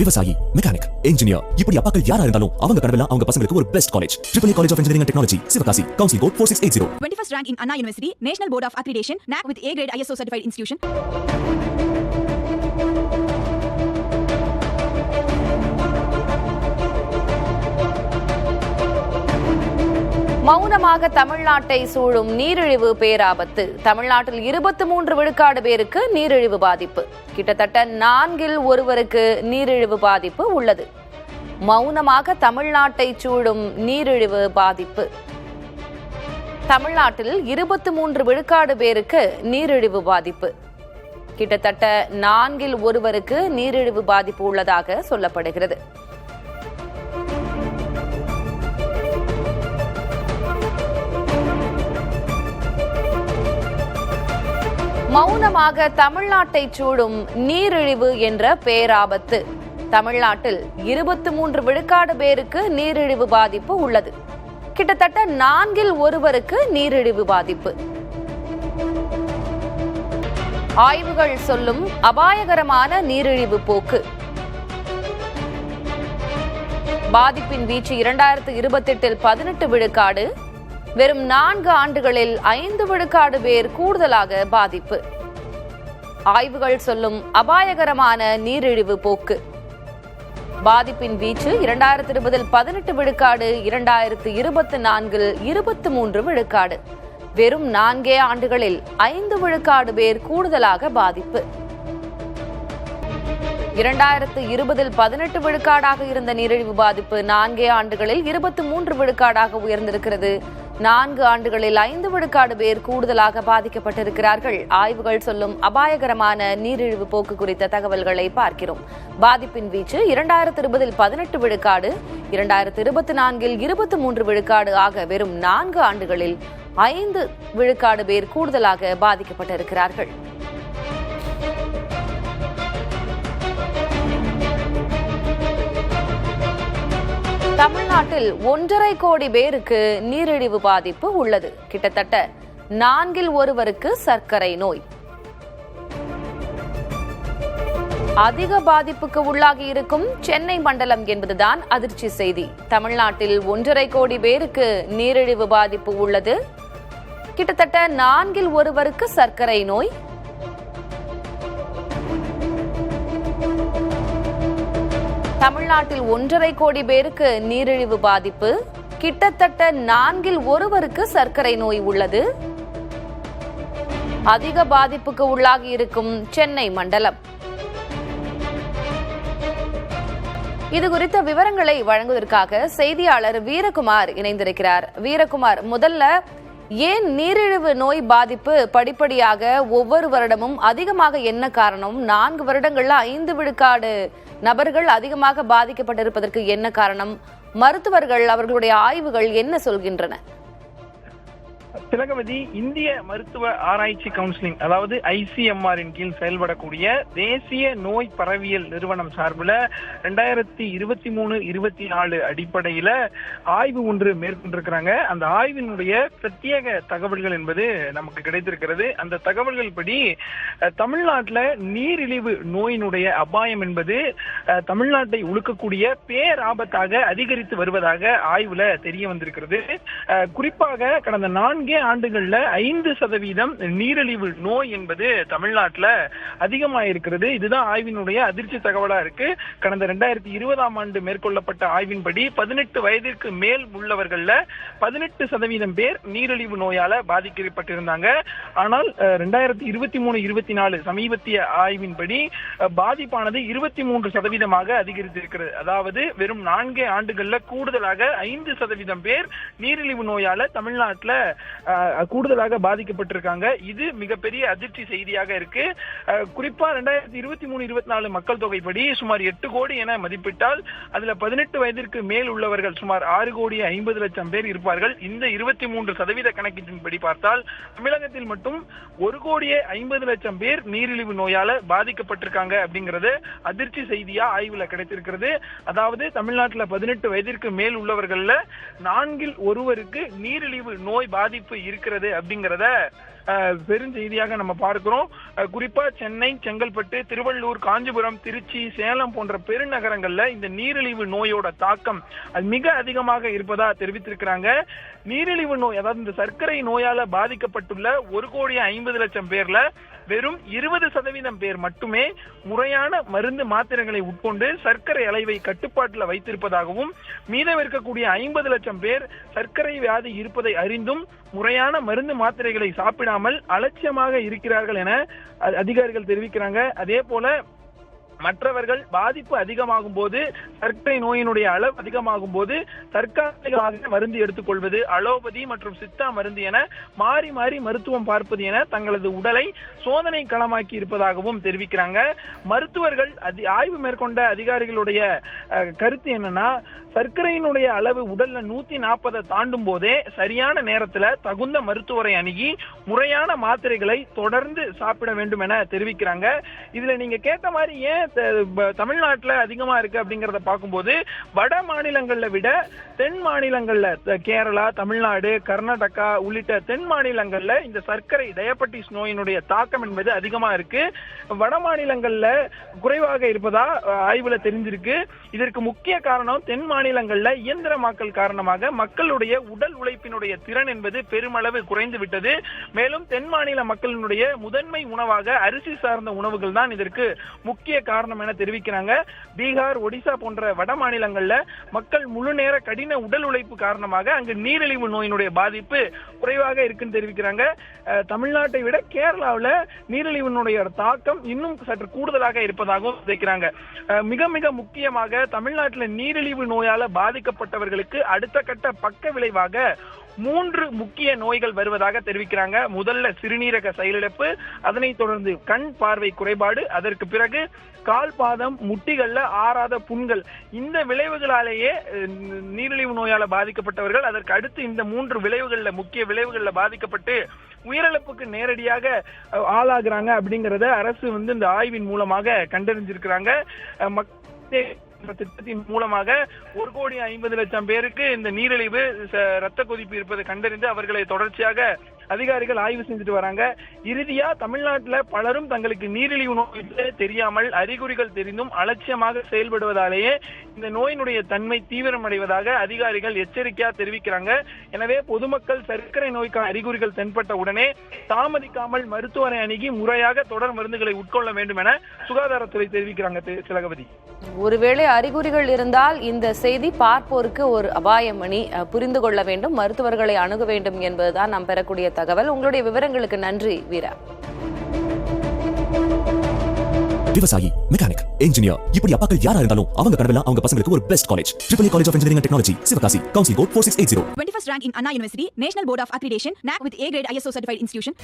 விவசாயி, mechanic, engineer, இப்படி அப்பாக்கள் யாரா இருந்தாலும் அவங்க கனவெல்லாம் அவங்க பசங்களுக்கு ஒரு best college. AAA College of Engineering and Technology, Sivakasi. Counseling code 4680. 21st rank in Anna University, National Board of Accreditation, NAC with A grade ISO certified institution. மௌனமாக தமிழ்நாட்டை சூழும் நீரிழிவு பேராபத்து. தமிழ்நாட்டில் 23 விழுக்காடு பேருக்கு நீரிழிவு பாதிப்பு. கிட்டத்தட்ட 4 ஒருவருக்கு நீரிழிவு பாதிப்பு உள்ளது. மௌனமாக தமிழ்நாட்டை சூழும் நீரிழிவு பாதிப்பு. தமிழ்நாட்டில் 23 விழுக்காடு பேருக்கு நீரிழிவு பாதிப்பு. கிட்டத்தட்ட 4 ஒருவருக்கு நீரிழிவு பாதிப்பு உள்ளதாக சொல்லப்படுகிறது. மௌனமாக தமிழ்நாட்டை சூடும் நீரிழிவு என்ற பேராபத்து. தமிழ்நாட்டில் 23 விழுக்காடு பேருக்கு நீரிழிவு பாதிப்பு உள்ளது. கிட்டத்தட்ட 4 ஒருவருக்கு நீரிழிவு பாதிப்பு. ஆய்வுகள் சொல்லும் அபாயகரமான நீரிழிவு போக்கு. பாதிப்பின் வீச்சு 2028 18 விழுக்காடு. வெறும் 4 ஆண்டுகளில் 5 விழுக்காடு பேர் கூடுதலாக பாதிப்பு. ஆய்வுகள் சொல்லும் அபாயகரமான நீரிழிவு போக்கு. பாதிப்பின் வீச்சு 2020 18 விழுக்காடு, 2024 23 விழுக்காடு. வெறும் 4 ஆண்டுகளில் 5 விழுக்காடு பேர் கூடுதலாக பாதிப்பு. 2020 18 விழுக்காடாக இருந்த நீரிழிவு பாதிப்பு 4 ஆண்டுகளில் 23 விழுக்காடாக உயர்ந்திருக்கிறது. 4 ஆண்டுகளில் 5 விழுக்காடு பேர் கூடுதலாக பாதிக்கப்பட்டிருக்கிறார்கள். ஆய்வுகள் சொல்லும் அபாயகரமான நீரிழிவு போக்கு குறித்த தகவல்களை பார்க்கிறோம். பாதிப்பின் வீச்சு 2020 18 விழுக்காடு, 2024 23 விழுக்காடு ஆக வெறும் 4 ஆண்டுகளில் 5 விழுக்காடு பேர் கூடுதலாக பாதிக்கப்பட்டிருக்கிறார்கள். தமிழ்நாட்டில் 1.5 கோடி பேருக்கு நீரிழிவு பாதிப்பு உள்ளது. கிட்டத்தட்ட 4 ஒருவருக்கு சர்க்கரை நோய். அதிக பாதிப்புக்கு உள்ளாகி இருக்கும் சென்னை மண்டலம் என்பதுதான் அதிர்ச்சி செய்தி. தமிழ்நாட்டில் 1.5 கோடி பேருக்கு நீரிழிவு பாதிப்பு உள்ளது. கிட்டத்தட்ட 4 ஒருவருக்கு சர்க்கரை நோய். தமிழ்நாட்டில் 1.5 கோடி பேருக்கு நீரிழிவு பாதிப்பு. கிட்டத்தட்ட 4 ஒருவருக்கு சர்க்கரை நோய் உள்ளது. அதிக பாதிப்புக்கு உள்ளாகி இருக்கும் சென்னை மண்டலம். இது குறித்த விவரங்களை வழங்குவதற்காக செய்தியாளர் வீரகுமார் இணைந்திருக்கிறார். வீரகுமார், முதல்ல ஏன் நீரிழிவு நோய் பாதிப்பு படிப்படியாக ஒவ்வொரு வருடமும் அதிகமாக என்ன காரணம்? 4 வருடங்கள்ல 5 விழுக்காடு நபர்கள் அதிகமாக பாதிக்கப்பட்டிருப்பதற்கு என்ன காரணம்? மருத்துவர்கள் அவர்களுடைய ஆய்வுகள் என்ன சொல்கின்றன? திலகவதி, இந்திய மருத்துவ ஆராய்ச்சி கவுன்சிலிங் அதாவது ICMR கீழ் செயல்படக்கூடிய தேசிய நோய் பரவியல் நிறுவனம் சார்பில் 2023-24 அடிப்படையில ஆய்வு ஒன்று மேற்கொண்டிருக்கிறாங்க. அந்த ஆய்வினுடைய பிரத்யேக தகவல்கள் என்பது நமக்கு கிடைத்திருக்கிறது. அந்த தகவல்கள் படி தமிழ்நாட்டில் நீரிழிவு நோயினுடைய அபாயம் என்பது தமிழ்நாட்டை உழுக்கக்கூடிய பேராபத்தாக அதிகரித்து வருவதாக ஆய்வுல தெரிய வந்திருக்கிறது. குறிப்பாக கடந்த 4 ஆண்டுகள்ல 5% நீரிழிவு நோய் என்பது தமிழ்நாட்டில் அதிகமாயிருக்கிறது. இதுதான் ஆய்வினுடைய அதிர்ச்சி தகவலா இருக்கு. கடந்த 2020ஆம் ஆண்டு மேற்கொள்ளப்பட்ட ஆய்வின்படி 18 வயதிற்கு மேல் உள்ளவர்கள்ல 18% பேர் நீரிழிவு நோயால பாதிக்கப்பட்டிருந்தாங்க. ஆனால் 2023-24 சமீபத்திய ஆய்வின்படி பாதிப்பானது 23% அதிகரித்திருக்கிறது. அதாவது வெறும் 4 ஆண்டுகள்ல கூடுதலாக 5% பேர் நீரிழிவு நோயால தமிழ்நாட்டில் கூடுதலாக பாதிக்கப்பட்டிருக்காங்க. இது மிகப்பெரிய அதிர்ச்சி செய்தியாக இருக்கு. குறிப்பா 2023-24 மக்கள் தொகைப்படி சுமார் 8 கோடி என மதிப்பிட்டால் அதுல 18 வயதிற்கு மேல் உள்ளவர்கள் சுமார் 6 கோடி 50 லட்சம் பேர் இருப்பார்கள். இந்த 23% கணக்கீட்டின்படி பார்த்தால் தமிழகத்தில் மட்டும் 1 கோடியே 50 லட்சம் பேர் நீரிழிவு நோயால பாதிக்கப்பட்டிருக்காங்க அப்படிங்கிறது அதிர்ச்சி செய்தியா ஆய்வுல கிடைத்திருக்கிறது. அதாவது தமிழ்நாட்டில் 18 வயதிற்கு மேல் உள்ளவர்கள்ல 4 ஒருவருக்கு நீரிழிவு நோய் பாதிப்பு இருக்கிறது அப்படிங்கிறத பெருஞ்செய்தியாக நம்ம பார்க்கிறோம். குறிப்பா சென்னை, செங்கல்பட்டு, திருவள்ளூர், காஞ்சிபுரம், திருச்சி, சேலம் போன்ற பெருநகரங்கள்ல இந்த நீரிழிவு நோயோட தாக்கம் அது மிக அதிகமாக இருப்பதா தெரிவித்திருக்கிறாங்க. நீரிழிவு நோய், அதாவது இந்த சர்க்கரை நோயால பாதிக்கப்பட்டுள்ள 1,50,00,000 பேர்ல வெறும் 20% பேர் மட்டுமே முறையான மருந்து மாத்திரைகளை உட்கொண்டு சர்க்கரை அளவை கட்டுப்பாட்டில் வைத்திருப்பதாகவும், மீதம் இருக்கக்கூடிய 50 லட்சம் பேர் சர்க்கரை வியாதி இருப்பதை அறிந்தும் முறையான மருந்து மாத்திரைகளை சாப்பிடாமல் அலட்சியமாக இருக்கிறார்கள் என அதிகாரிகள் தெரிவிக்கிறாங்க. அதே போல மற்றவர்கள் பாதிப்பு அதிகமாகும் போது, சர்க்கரை நோயினுடைய அளவு அதிகமாகும் போது தற்காலிகமாக மருந்து எடுத்துக்கொள்வது, அலோபதி மற்றும் சித்தா மருந்து என மாறி மாறி மருத்துவம் பார்ப்பது என தங்களது உடலை சோதனை களமாக்கி இருப்பதாகவும் தெரிவிக்கிறாங்க. மருத்துவர்கள் ஆய்வு மேற்கொண்ட அதிகாரிகளுடைய கருத்து என்னன்னா, சர்க்கரையினுடைய அளவு உடல்ல 140 தாண்டும் போதே சரியான நேரத்துல தகுந்த மருத்துவரை அணுகி முறையான மாத்திரைகளை தொடர்ந்து சாப்பிட வேண்டும் என தெரிவிக்கிறாங்க. இதுல நீங்க கேட்ட மாதிரி ஏன் தமிழ்நாட்டுல அதிகமா இருக்கு அப்படிங்கறத பார்க்கும்போது, வட மாநிலங்கள்ல விட தென் மாநிலங்கள்ல, கேரளா, தமிழ்நாடு, கர்நாடகா உள்ளிட்ட தென் மாநிலங்கள்ல இந்த சர்க்கரை டயபெட்டிஸ் நோயினுடைய தாக்கம் என்பது அதிகமா இருக்கு. வட மாநிலங்கள்ல குறைவாக இருப்பதா ஆய்வுல தெரிஞ்சிருக்கு. இதற்கு முக்கிய காரணம் தென் மாநிலங்கள்ல இயந்திரமாக்கல் காரணமாக மக்களுடைய உடல் உழைப்பினுடைய திறன் என்பது பெருமளவு குறைந்து விட்டது. மேலும் தென் மாநில மக்களினுடைய முதன்மை உணவாக அரிசி சார்ந்த உணவுகள் தான் இதற்கு முக்கிய காரணம் என தெரிவிக்கிறாங்க. பீகார், ஒடிசா போன்ற வட மாநிலங்கள்ல மக்கள் முழு நேர கடின உடல் உழைப்பு காரணமாக அங்கு நீரிழிவு நோயினுடைய பாதிப்பு குறைவாக இருக்குன்னு தெரிவிக்கிறாங்க. தமிழ்நாட்டை விட கேரளாவில் நீரிழிவினுடைய தாக்கம் இன்னும் சற்று கூடுதலாக இருப்பதாகவும் தெரிவிக்கிறாங்க. மிக மிக முக்கியமாக தமிழ்நாட்டில் நீரிழிவு நோயால பாதிக்கப்பட்டவர்களுக்கு அடுத்த கட்ட பக்க விளைவாக 3 முக்கிய நோய்கள் வருவதாக தெரிவிக்கிறாங்க. முதல்ல சிறுநீரக செயலிழப்பு, அதனைத் தொடர்ந்து கண் பார்வை குறைபாடு, அதற்கு பிறகு கால், பாதம், முட்டிகள்ல ஆறாத புண்கள். இந்த விளைவுகளாலேயே நீரிழிவு நோயால பாதிக்கப்பட்டவர்கள் அதற்கு அடுத்து இந்த 3 விளைவுகள்ல முக்கிய விளைவுகள்ல பாதிக்கப்பட்டு உயிரிழப்புக்கு நேரடியாக ஆளாகிறாங்க அப்படிங்கறத அரசு இந்த ஆய்வின் மூலமாக கண்டறிஞ்சிருக்கிறாங்க. திட்டத்தின் மூலமாக 1,50,00,000 பேருக்கு இந்த நீரிழிவு, ரத்த கொதிப்பு இருப்பதை கண்டறிந்து அவர்களை தொடர்ச்சியாக அதிகாரிகள் ஆய்வு செஞ்சுட்டு வராங்க. இறுதியா தமிழ்நாட்டில் பலரும் தங்களுக்கு நீரிழிவு நோய் தெரியாமல், அறிகுறிகள் தெரிந்தும் அலட்சியமாக செயல்படுவதாலேயே இந்த நோயினுடைய தன்மை தீவிரமடைவதாக அதிகாரிகள் எச்சரிக்கையா தெரிவிக்கிறாங்க. எனவே பொதுமக்கள் சர்க்கரை நோய்க்கான அறிகுறிகள் தென்பட்ட உடனே தாமதிக்காமல் மருத்துவரை அணுகி முறையாக தொடர் மருந்துகளை உட்கொள்ள வேண்டும் என சுகாதாரத்துறை தெரிவிக்கிறாங்க. திலகவதி, ஒருவேளை அறிகுறிகள் இருந்தால் இந்த செய்தி பார்ப்போருக்கு ஒரு அபாயமணி, புரிந்து கொள்ள வேண்டும், மருத்துவர்களை அணுக வேண்டும் என்பதுதான் நாம் பெறக்கூடிய தகவல். உங்களுடைய விவரங்களுக்கு நன்றி வீரா. விவசாயி, மெக்கானிக், இன்ஜினியர், இப்படி அப்பாக்கள் யாரா இருந்தாலும் அவங்க கனவுல அவங்க பசங்களுக்கு ஒரு best college. AAA College of Engineering and Technology, Sivakasi. Counseling code 4680. 21st rank in Anna University, National Board of Accreditation, NAC with A grade ISO certified institution.